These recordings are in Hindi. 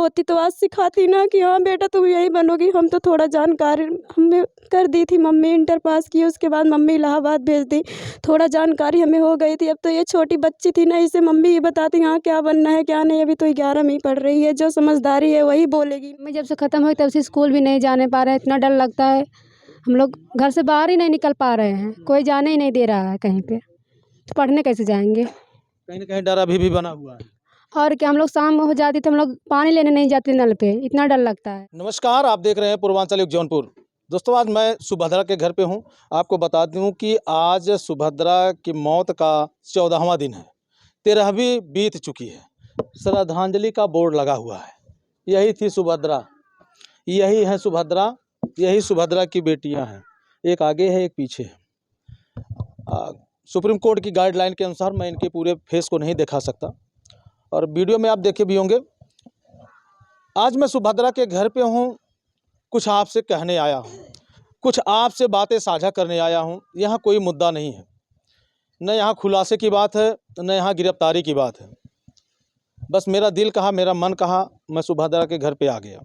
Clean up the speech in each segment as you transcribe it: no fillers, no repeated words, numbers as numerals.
होती तो आज सिखाती ना कि हाँ बेटा तुम यही बनोगी। हम तो थोड़ा जानकारी हमने कर दी थी, मम्मी इंटर पास की, उसके बाद मम्मी इलाहाबाद भेज दी, थोड़ा जानकारी हमें हो गई थी। अब तो ये छोटी बच्ची थी ना, इसे मम्मी ये बताती हाँ क्या बनना है क्या नहीं। अभी तो 11 में ही पढ़ रही है, जो समझदारी है वही बोलेगी। मैं जब से ख़त्म हुई तब से स्कूल भी नहीं जाने पा रहे हैं, इतना डर लगता है। हम लोग घर से बाहर ही नहीं निकल पा रहे हैं, कोई जाने ही नहीं दे रहा है कहीं पे, तो पढ़ने कैसे जाएंगे। कहीं ना कहीं डर अभी भी बना हुआ है। और क्या, हम लोग शाम हो जाती तो हम लोग पानी लेने नहीं जाते नल पे, इतना डर लगता है। नमस्कार, आप देख रहे हैं पूर्वांचल युग जौनपुर। दोस्तों, आज मैं सुभद्रा के घर पे हूं। आपको बता दूं कि आज सुभद्रा की मौत का 14वां दिन है, 13वीं बीत चुकी है। श्रद्धांजलि का बोर्ड लगा हुआ है। यही थी सुभद्रा, यही है सुभद्रा, यही सुभद्रा की बेटियां हैं। एक आगे है, एक पीछे है। सुप्रीम कोर्ट की गाइडलाइन के अनुसार मैं इनके पूरे फेस को नहीं दिखा सकता, और वीडियो में आप देखे भी होंगे। आज मैं सुभद्रा के घर पे हूँ, कुछ आपसे कहने आया हूँ, कुछ आपसे बातें साझा करने आया हूँ। यहाँ कोई मुद्दा नहीं है, न यहाँ खुलासे की बात है, न यहाँ गिरफ्तारी की बात है। बस मेरा दिल कहा, मेरा मन कहा, मैं सुभद्रा के घर पे आ गया।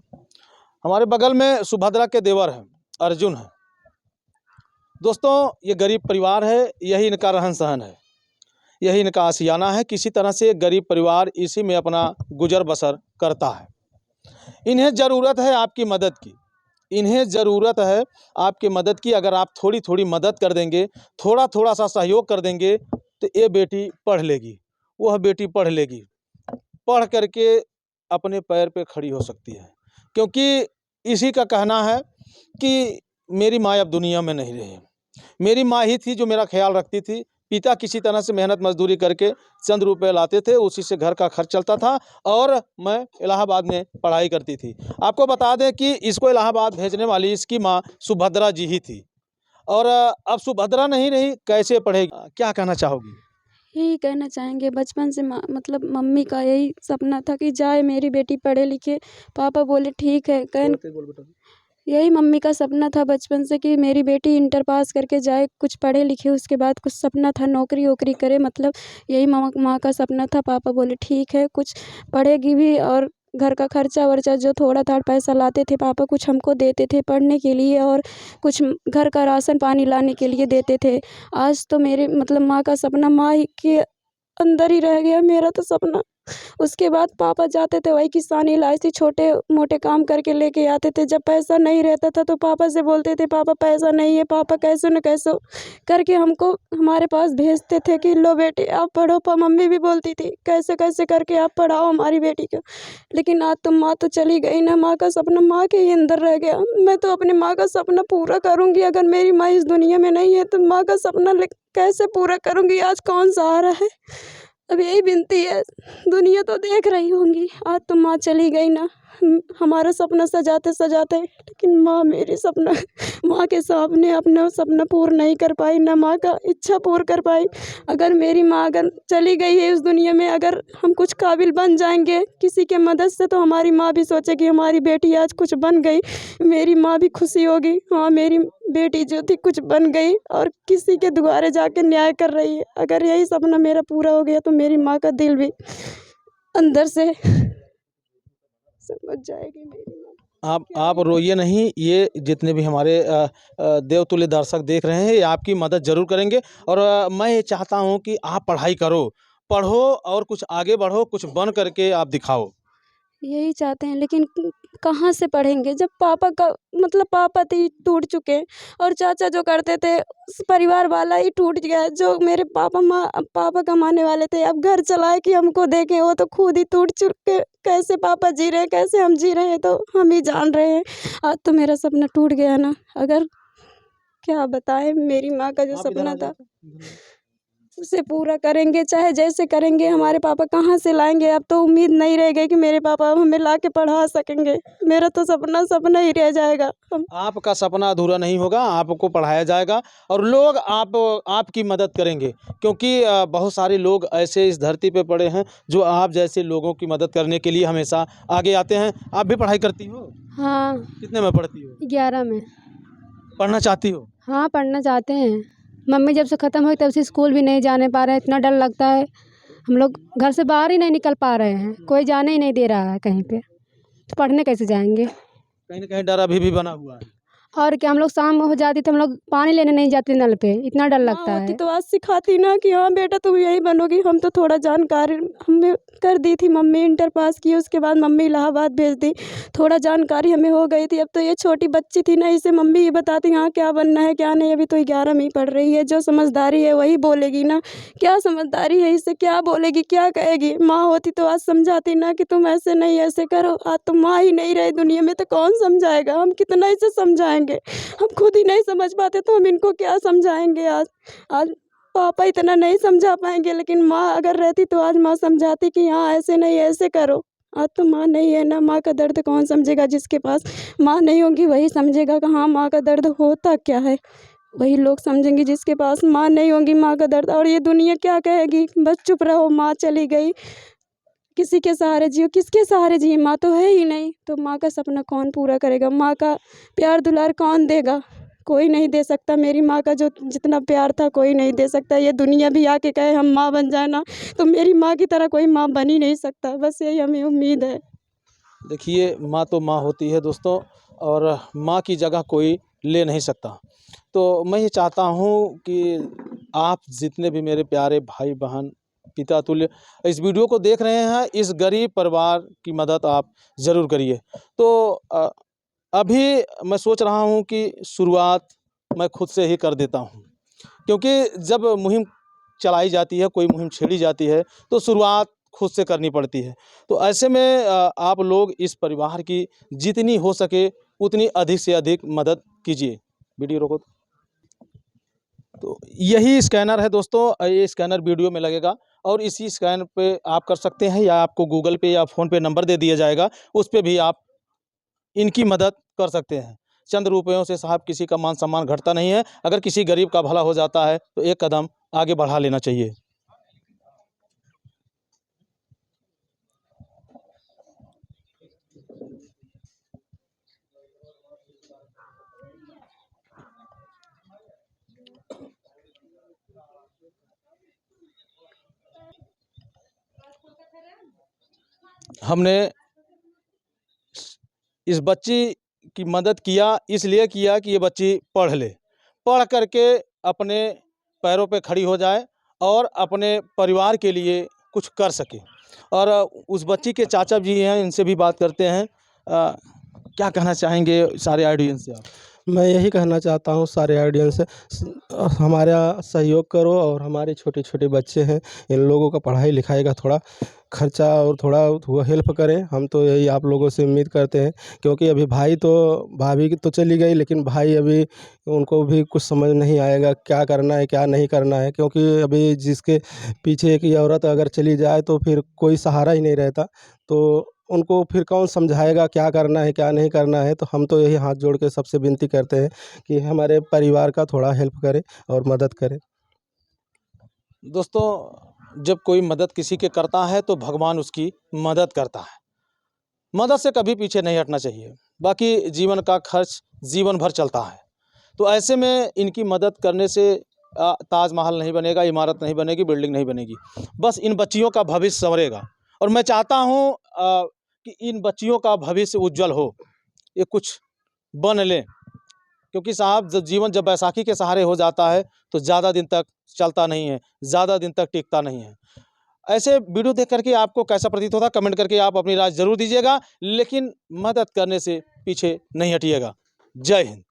हमारे बगल में सुभद्रा के देवर हैं, अर्जुन है। दोस्तों, ये गरीब परिवार है, यही इनका रहन सहन है, यही इनका आशियाना है। किसी तरह से गरीब परिवार इसी में अपना गुजर बसर करता है। इन्हें ज़रूरत है आपकी मदद की, इन्हें ज़रूरत है आपकी मदद की। अगर आप थोड़ी थोड़ी मदद कर देंगे, थोड़ा थोड़ा सा सहयोग कर देंगे, तो ये बेटी पढ़ लेगी, वह बेटी पढ़ लेगी, पढ़ करके अपने पैर पे खड़ी हो सकती है। क्योंकि इसी का कहना है कि मेरी माँ अब दुनिया में नहीं रही, मेरी माँ ही थी जो मेरा ख्याल रखती थी। पिता किसी तरह से मेहनत मजदूरी करके चंद रुपए लाते थे, उसी से घर का खर्च चलता था, और मैं इलाहाबाद में पढ़ाई करती थी। आपको बता दें कि इसको इलाहाबाद भेजने वाली इसकी माँ सुभद्रा जी ही थी, और अब सुभद्रा नहीं रही, कैसे पढ़ेगी? क्या कहना चाहोगी? यही कहना चाहेंगे, बचपन से मतलब मम्मी का यही सपना था कि जाए मेरी बेटी पढ़े लिखे। पापा बोले ठीक है, यही मम्मी का सपना था बचपन से कि मेरी बेटी इंटर पास करके जाए, कुछ पढ़े लिखे, उसके बाद कुछ सपना था नौकरी वोकरी करे, मतलब यही माँ का सपना था। पापा बोले ठीक है, कुछ पढ़ेगी भी, और घर का खर्चा वर्चा जो थोड़ा था पैसा लाते थे पापा, कुछ हमको देते थे पढ़ने के लिए, और कुछ घर का राशन पानी लाने के लिए देते थे। आज तो मेरे मतलब माँ का सपना माँ ही के अंदर ही रह गया, मेरा तो सपना। उसके बाद पापा जाते थे वही किसानी इलायची छोटे मोटे काम करके लेके आते थे। जब पैसा नहीं रहता था तो पापा से बोलते थे पापा पैसा नहीं है, पापा कैसे न कैसे करके हमको हमारे पास भेजते थे कि लो बेटी आप पढ़ो। मम्मी भी बोलती थी कैसे कैसे करके आप पढ़ाओ हमारी बेटी को। लेकिन आज तो माँ तो चली गई ना, माँ का सपना माँ के ही अंदर रह गया। मैं तो अपनी माँ का सपना पूरा करूँगी। अगर मेरी माँ इस दुनिया में नहीं है तो माँ का सपना कैसे पूरा करूँगी? आज कौन सहारा है? अब यही विनती है, दुनिया तो देख रही होंगी, आज तो माँ चली गई ना। हमारा सपना सजाते सजाते, लेकिन माँ मेरी सपना माँ के सामने अपना सपना पूर्ण नहीं कर पाई, ना माँ का इच्छा पूर्ण कर पाई। अगर मेरी माँ अगर चली गई है इस दुनिया में, अगर हम कुछ काबिल बन जाएंगे किसी के मदद से, तो हमारी माँ भी सोचेगी हमारी बेटी आज कुछ बन गई, मेरी माँ भी खुशी होगी, हाँ मेरी बेटी जो थी कुछ बन गई और किसी के द्वारे जाके न्याय कर रही है। अगर यही सपना मेरा पूरा हो गया तो मेरी माँ का दिल भी अंदर से समझ जाएगी मेरी माँ। आप रोइए नहीं। ये जितने भी हमारे देवतुल्य दर्शक देख रहे हैं, ये आपकी मदद ज़रूर करेंगे। और मैं ये चाहता हूँ कि आप पढ़ाई करो, पढ़ो और कुछ आगे बढ़ो, कुछ बन करके आप दिखाओ। यही चाहते हैं, लेकिन कहाँ से पढ़ेंगे जब पापा का मतलब पापा ही टूट चुके हैं, और चाचा जो करते थे उस परिवार वाला ही टूट गया। जो मेरे पापा कमाने वाले थे, अब घर चलाए कि हमको देखें, वो तो खुद ही टूट चुके। कैसे पापा जी रहे हैं, कैसे हम जी रहे हैं, तो हम ही जान रहे हैं। आज तो मेरा सपना टूट गया ना। अगर क्या बताएं, मेरी माँ का जो सपना था उसे पूरा करेंगे, चाहे जैसे करेंगे। हमारे पापा कहाँ से लाएंगे? अब तो उम्मीद नहीं रह गई कि मेरे पापा हमें ला के पढ़ा सकेंगे। मेरा तो सपना सपना ही रह जाएगा। आपका सपना अधूरा नहीं होगा, आपको पढ़ाया जाएगा और लोग आपकी मदद करेंगे। क्योंकि बहुत सारे लोग ऐसे इस धरती पे पड़े हैं जो आप जैसे लोगों की मदद करने के लिए हमेशा आगे आते हैं। आप भी पढ़ाई करती हो? हाँ। कितने में पढ़ती हो? 11 में। पढ़ना चाहती हो? हाँ, पढ़ना चाहते हैं। मम्मी जब से ख़त्म हुई तब से स्कूल भी नहीं जाने पा रहे हैं, इतना डर लगता है। हम लोग घर से बाहर ही नहीं निकल पा रहे हैं, कोई जाने ही नहीं दे रहा है कहीं पे। तो पढ़ने कैसे जाएंगे? कहीं ना कहीं डर अभी भी बना हुआ है। और क्या, हम लोग शाम हो जाती तो हम लोग पानी लेने नहीं जाते नल पे, इतना डर लगता होती है। तो आज सिखाती ना कि हाँ बेटा तुम यही बनोगी। हम तो थोड़ा जानकारी हमें कर दी थी, मम्मी इंटर पास की, उसके बाद मम्मी इलाहाबाद भेज दी, थोड़ा जानकारी हमें हो गई थी। अब तो ये छोटी बच्ची थी ना, इसे मम्मी ये बताती हाँ क्या बनना है क्या नहीं। अभी तो 11वीं पढ़ रही है, जो समझदारी है वही बोलेगी ना। क्या समझदारी है, इसे क्या बोलेगी, क्या कहेगी? माँ होती तो आज समझाती ना कि तुम ऐसे नहीं ऐसे करो। आज तो माँ ही नहीं रही दुनिया में तो कौन समझाएगा? हम कितना इसे समझाएंगे? हम खुद ही नहीं समझ पाते तो हम इनको क्या समझाएंगे? आज पापा इतना नहीं समझा पाएंगे, लेकिन माँ अगर रहती तो आज माँ समझाती कि हाँ ऐसे नहीं ऐसे करो। आज तो माँ नहीं है ना, माँ का दर्द कौन समझेगा? जिसके पास माँ नहीं होगी वही समझेगा कि हाँ माँ का दर्द होता क्या है, वही लोग समझेंगे जिसके पास माँ नहीं होगी माँ का दर्द। और ये दुनिया क्या कहेगी? बस चुप रहो, माँ चली गई, किसी के सहारे जियो। किसके सहारे जिए? माँ तो है ही नहीं, तो माँ का सपना कौन पूरा करेगा? माँ का प्यार दुलार कौन देगा? कोई नहीं दे सकता। मेरी माँ का जो जितना प्यार था कोई नहीं दे सकता। ये दुनिया भी आके कहे हम माँ बन जाए ना, तो मेरी माँ की तरह कोई माँ बन ही नहीं सकता। बस यही हमें उम्मीद है। देखिए, माँ तो माँ होती है दोस्तों, और माँ की जगह कोई ले नहीं सकता। तो मैं ये चाहता हूँ कि आप जितने भी मेरे प्यारे भाई बहन पिता तुल्य इस वीडियो को देख रहे हैं, इस गरीब परिवार की मदद आप ज़रूर करिए। तो अभी मैं सोच रहा हूँ कि शुरुआत मैं खुद से ही कर देता हूँ, क्योंकि जब मुहिम चलाई जाती है, कोई मुहिम छेड़ी जाती है, तो शुरुआत खुद से करनी पड़ती है। तो ऐसे में आप लोग इस परिवार की जितनी हो सके उतनी अधिक से अधिक मदद कीजिए। वीडियो रोको। तो यही स्कैनर है दोस्तों, ये स्कैनर वीडियो में लगेगा और इसी स्कैन पे आप कर सकते हैं, या आपको गूगल पे या फ़ोन पे नंबर दे दिया जाएगा, उस पे भी आप इनकी मदद कर सकते हैं। चंद रुपयों से साहब किसी का मान सम्मान घटता नहीं है। अगर किसी गरीब का भला हो जाता है तो एक कदम आगे बढ़ा लेना चाहिए। हमने इस बच्ची की मदद किया, इसलिए किया कि ये बच्ची पढ़ ले, पढ़ करके अपने पैरों पे खड़ी हो जाए और अपने परिवार के लिए कुछ कर सके। और उस बच्ची के चाचा जी हैं, इनसे भी बात करते हैं। क्या कहना चाहेंगे सारे ऑडियंस से आप? मैं यही कहना चाहता हूँ सारे ऑडियंस से, हमारा सहयोग करो और हमारे छोटे छोटे बच्चे हैं, इन लोगों का पढ़ाई लिखाई का थोड़ा खर्चा और थोड़ा वो हेल्प करें। हम तो यही आप लोगों से उम्मीद करते हैं, क्योंकि अभी भाभी की तो चली गई, लेकिन भाई अभी उनको भी कुछ समझ नहीं आएगा क्या करना है क्या नहीं करना है, क्योंकि अभी जिसके पीछे एक ही औरत अगर चली जाए तो फिर कोई सहारा ही नहीं रहता, तो उनको फिर कौन समझाएगा क्या करना है क्या नहीं करना है। तो हम तो यही हाथ जोड़ के सबसे विनती करते हैं कि हमारे परिवार का थोड़ा हेल्प करें और मदद करें। दोस्तों, जब कोई मदद किसी के करता है तो भगवान उसकी मदद करता है। मदद से कभी पीछे नहीं हटना चाहिए। बाकी जीवन का खर्च जीवन भर चलता है, तो ऐसे में इनकी मदद करने से ताजमहल नहीं बनेगा, इमारत नहीं बनेगी, बिल्डिंग नहीं बनेगी, बस इन बच्चियों का भविष्य संवरेगा। और मैं चाहता हूँ कि इन बच्चियों का भविष्य उज्जवल हो, ये कुछ बन लें, क्योंकि साहब जीवन जब बैसाखी के सहारे हो जाता है तो ज़्यादा दिन तक चलता नहीं है, ज़्यादा दिन तक टिकता नहीं है। ऐसे वीडियो देख करके आपको कैसा प्रतीत होता, कमेंट करके आप अपनी राय ज़रूर दीजिएगा, लेकिन मदद करने से पीछे नहीं हटिएगा। जय हिंद।